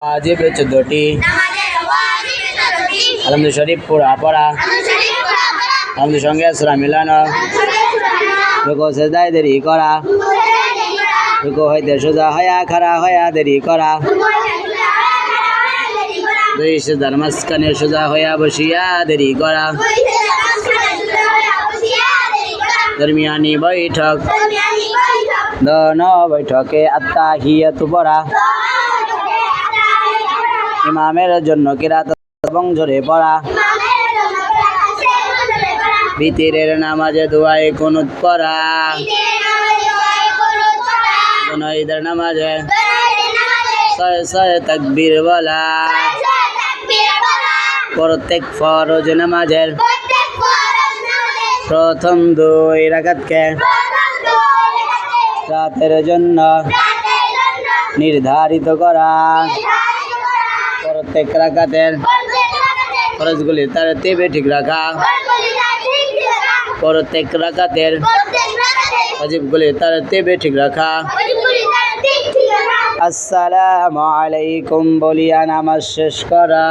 ওয়াজিব 14টি আলহামদু শরীফ পড়া পড়া আলহামদু সঙ্গে সূরা মিলানো রুকু সিজদায় দেরি করা রুকু হইতে সোজা হয়া খাড়া হয়া দেরি করা দুই সিজদার মাঝখানে সোজা হয়া বসিয়া দেরি করা দরমিয়ানি বৈঠক দোনো বৈঠকে আত্তাহিয়াতু পড়া ইমামের জন্য কিরাত এবং জোরে পড়া ভিতরের নামাজে দুআয়ে কুনুত পড়া দোনো ঈদের নামাজে ছয় তাকবীর বলা প্রত্যেক ফরজ নামাজের প্রথম দুই রাকাতকে রাতের জন্য নির্ধারিত করা প্রত্যেক রাকাতের ফরজগুলি তারতিবে ঠিক রাখা প্রত্যেক রাকাতের ওয়াজিবগুলি তারতিবে ঠিক রাখা আসসালামু আলাইকুম বলিয়া নামাজ শেষ করা।